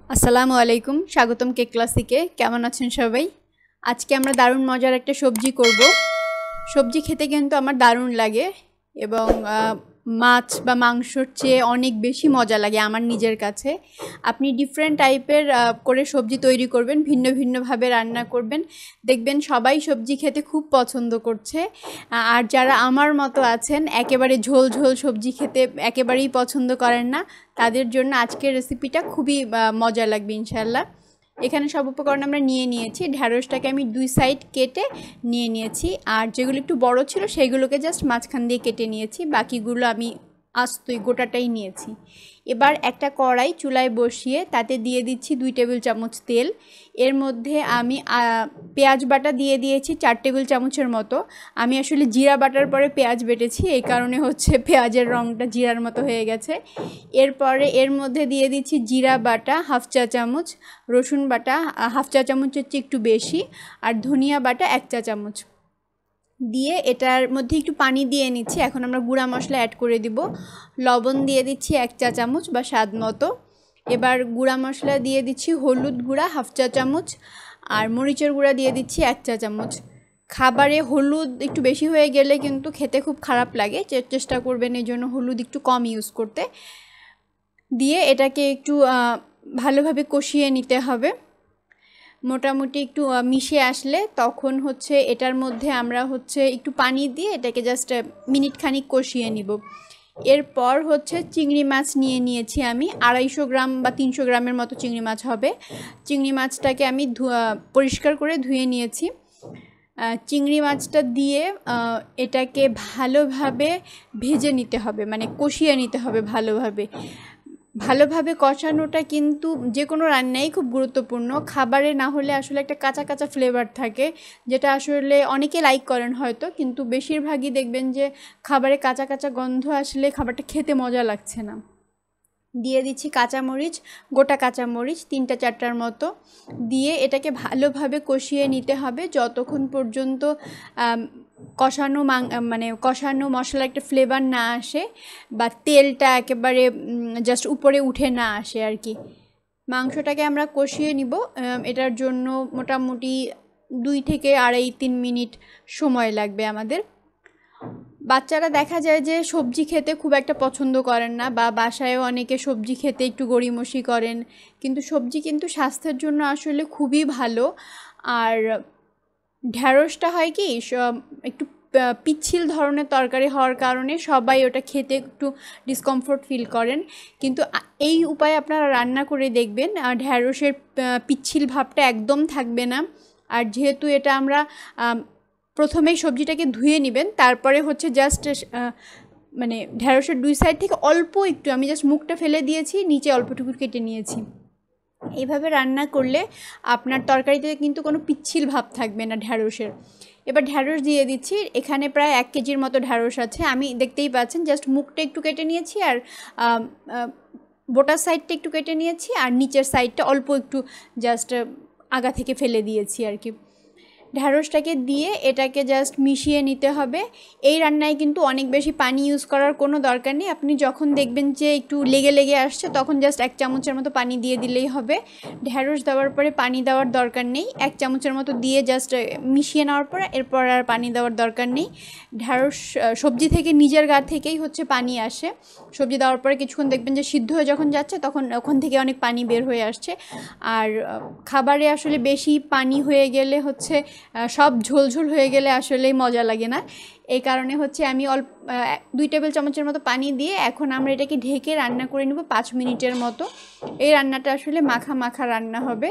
আসসালামু আলাইকুম, স্বাগতম কেক ক্লাসিকে। কেমন আছেন সবাই? আজকে আমরা দারুণ মজার একটা সবজি করব। সবজি খেতে কিন্তু আমার দারুণ লাগে এবং মাছ বা মাংসর চেয়ে অনেক বেশি মজা লাগে আমার নিজের কাছে। আপনি ডিফারেন্ট টাইপের করে সবজি তৈরি করবেন, ভিন্ন ভিন্নভাবে রান্না করবেন, দেখবেন সবাই সবজি খেতে খুব পছন্দ করছে। আর যারা আমার মতো আছেন একেবারে ঝোল ঝোল সবজি খেতে একেবারেই পছন্দ করেন না, তাদের জন্য আজকের রেসিপিটা খুবই মজা লাগবে ইনশাল্লাহ। এখানে সব উপকরণ আমরা নিয়ে নিয়েছি। ঢ্যাঁড়সটাকে আমি দুই সাইড কেটে নিয়ে নিয়েছি, আর যেগুলো একটু বড় ছিল সেগুলোকে জাস্ট মাঝখান দিয়ে কেটে নিয়েছি, বাকিগুলো আমি আস্তই গোটাটাই নিয়েছি। এবার একটা কড়াই চুলায় বসিয়ে তাতে দিয়ে দিচ্ছি 2 টেবিল চামচ তেল। এর মধ্যে আমি পেঁয়াজ বাটা দিয়ে দিয়েছি 4 টেবিল চামচের মতো। আমি আসলে জিরা বাটার পরে পেঁয়াজ বেটেছি, এই কারণে হচ্ছে পেঁয়াজের রঙটা জিরার মতো হয়ে গেছে। এরপরে এর মধ্যে দিয়ে দিচ্ছি জিরা বাটা হাফ চা চামচ, রসুন বাটা হাফ চা চামচের চেয়ে একটু বেশি, আর ধনিয়া বাটা 1 চা চামচ দিয়ে এটার মধ্যে একটু পানি দিয়ে নিচ্ছি। এখন আমরা গুঁড়া মশলা অ্যাড করে দিব। লবণ দিয়ে দিচ্ছি 1 চা চামচ বা স্বাদ মতো। এবার গুঁড়া মশলা দিয়ে দিচ্ছি হলুদ গুঁড়া হাফ চা চামচ, আর মরিচের গুঁড়া দিয়ে দিচ্ছি 1 চা চামচ। খাবারে হলুদ একটু বেশি হয়ে গেলে কিন্তু খেতে খুব খারাপ লাগে, চেষ্টা করবেন এই জন্য হলুদ একটু কম ইউজ করতে। দিয়ে এটাকে একটু ভালোভাবে কষিয়ে নিতে হবে। মোটামুটি একটু মিশে আসলে তখন হচ্ছে এটার মধ্যে আমরা হচ্ছে একটু পানি দিয়ে এটাকে জাস্ট মিনিট খানিক কষিয়ে নিব। এরপর হচ্ছে চিংড়ি মাছ নিয়ে নিয়েছি আমি 250 গ্রাম বা 300 গ্রামের মতো চিংড়ি মাছ হবে। চিংড়ি মাছটাকে আমি পরিষ্কার করে ধুয়ে নিয়েছি। চিংড়ি মাছটা দিয়ে এটাকে ভালোভাবে ভেজে নিতে হবে, মানে কষিয়ে নিতে হবে ভালোভাবে কষানোটা কিন্তু যে কোনো রান্নাই খুব গুরুত্বপূর্ণ। খাবারে না হলে আসলে একটা কাঁচা কাঁচা ফ্লেভার থাকে, যেটা আসলে অনেকে লাইক করেন হয়তো, কিন্তু বেশিরভাগই দেখবেন যে খাবারে কাঁচা কাঁচা গন্ধ আসলে খাবারটা খেতে মজা লাগছে না। দিয়ে দিচ্ছি কাঁচামরিচ, গোটা কাঁচামরিচ 3-4টার মতো দিয়ে এটাকে ভালোভাবে কষিয়ে নিতে হবে যতক্ষণ পর্যন্ত কষানো মশলার একটা ফ্লেভার না আসে বা তেলটা একেবারে জাস্ট উপরে উঠে না আসে আর কি। মাংসটাকে আমরা কষিয়ে নিব। এটার জন্য মোটামুটি 2 থেকে 2.5-3 মিনিট সময় লাগবে আমাদের। বাচ্চারা দেখা যায় যে সবজি খেতে খুব একটা পছন্দ করেন না, বা বাসায়ও অনেকে সবজি খেতে একটু গড়িমসি করেন, কিন্তু সবজি কিন্তু স্বাস্থ্যের জন্য আসলে খুবই ভালো। আর ঢ্যাঁড়সটা হয় কি একটু পিচ্ছিল ধরনের তরকারি হওয়ার কারণে সবাই ওটা খেতে একটু ডিসকমফোর্ট ফিল করেন, কিন্তু এই উপায়ে আপনারা রান্না করে দেখবেন ঢ্যাঁড়সের পিচ্ছিল ভাবটা একদম থাকবে না। আর যেহেতু এটা আমরা প্রথমেই সবজিটাকে ধুয়ে নেবেন, তারপরে হচ্ছে জাস্ট মানে ঢ্যাঁড়সের 2 সাইড থেকে অল্প একটু আমি জাস্ট মুখটা ফেলে দিয়েছি, নিচে অল্পটুকু কেটে নিয়েছি। এইভাবে রান্না করলে আপনার তরকারিতে কিন্তু কোনো পিচ্ছিল ভাব থাকবে না ঢ্যাঁড়সের। এবার ঢ্যাঁড়স দিয়ে দিচ্ছি। এখানে প্রায় 1 কেজির মতো ঢ্যাঁড়স আছে, আমি দেখতেই পাচ্ছেন জাস্ট মুখটা একটু কেটে নিয়েছি, আর বোটার সাইডটা একটু কেটে নিয়েছি, আর নিচের সাইডটা অল্প একটু জাস্ট আগা থেকে ফেলে দিয়েছি আর কি। ঢ্যাঁড়সটাকে দিয়ে এটাকে জাস্ট মিশিয়ে নিতে হবে। এই রান্নায় কিন্তু অনেক বেশি পানি ইউজ করার কোনো দরকার নেই। আপনি যখন দেখবেন যে একটু লেগে লেগে আসছে তখন জাস্ট 1 চামচের মতো পানি দিয়ে দিলেই হবে। ঢ্যাঁড়স দেওয়ার পরে পানি দেওয়ার দরকার নেই। 1 চামচের মতো দিয়ে জাস্ট মিশিয়ে নেওয়ার পর এরপর আর পানি দেওয়ার দরকার নেই। ঢ্যাঁড়স সবজি থেকে নিজের গা থেকেই হচ্ছে পানি আসে। সবজি দেওয়ার পরে কিছুক্ষণ দেখবেন যে সিদ্ধ হয়ে যখন যাচ্ছে তখন ওখান থেকে অনেক পানি বের হয়ে আসছে। আর খাবারে আসলে বেশি পানি হয়ে গেলে হচ্ছে সব ঝোল ঝোল হয়ে গেলে আসলেই মজা লাগে না। এই কারণে হচ্ছে আমি 2 টেবিল চামচের মতো পানি দিয়ে এখন আমরা এটাকে ঢেকে রান্না করে নেব 5 মিনিটের মতো। এই রান্নাটা আসলে মাখা মাখা রান্না হবে।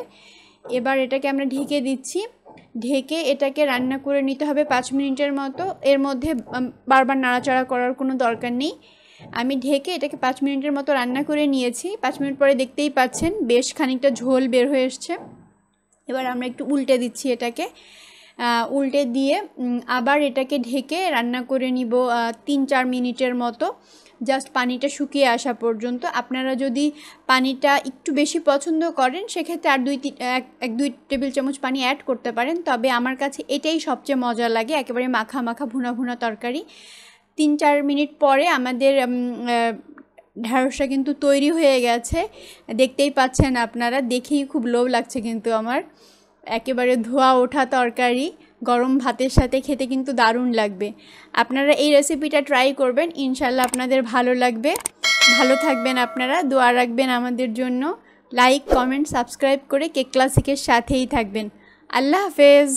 এবার এটাকে আমরা ঢেকে দিচ্ছি। ঢেকে এটাকে রান্না করে নিতে হবে 5 মিনিটের মতো। এর মধ্যে বারবার নাড়াচাড়া করার কোনো দরকার নেই। আমি ঢেকে এটাকে 5 মিনিটের মতো রান্না করে নিয়েছি। 5 মিনিট পরে দেখতেই পাচ্ছেন বেশ খানিকটা ঝোল বের হয়ে এসছে। এবার আমরা একটু উল্টে দিচ্ছি এটাকে। উল্টে দিয়ে আবার এটাকে ঢেকে রান্না করে নিব 3-4 মিনিটের মতো, জাস্ট পানিটা শুকিয়ে আসা পর্যন্ত। আপনারা যদি পানিটা একটু বেশি পছন্দ করেন সেক্ষেত্রে আর 1-2 টেবিল চামচ পানি অ্যাড করতে পারেন, তবে আমার কাছে এটাই সবচেয়ে মজা লাগে, একেবারে মাখা মাখা ভুনা ভুনা তরকারি। 3-4 মিনিট পরে আমাদের ঢেঁড়সটা কিন্তু তৈরি হয়ে গেছে, দেখতেই পাচ্ছেন আপনারা, দেখেই খুব লোভ লাগছে কিন্তু আমার। একেবারে ধোয়া ওঠা তরকারি গরম ভাতের সাথে খেতে কিন্তু দারুণ লাগবে। আপনারা এই রেসিপিটা ট্রাই করবেন, ইনশাল্লাহ আপনাদের ভালো লাগবে। ভালো থাকবেন আপনারা, দোয়া রাখবেন আমাদের জন্য। লাইক, কমেন্ট, সাবস্ক্রাইব করে কেক ক্লাসিকের সাথেই থাকবেন। আল্লাহ হাফেজ।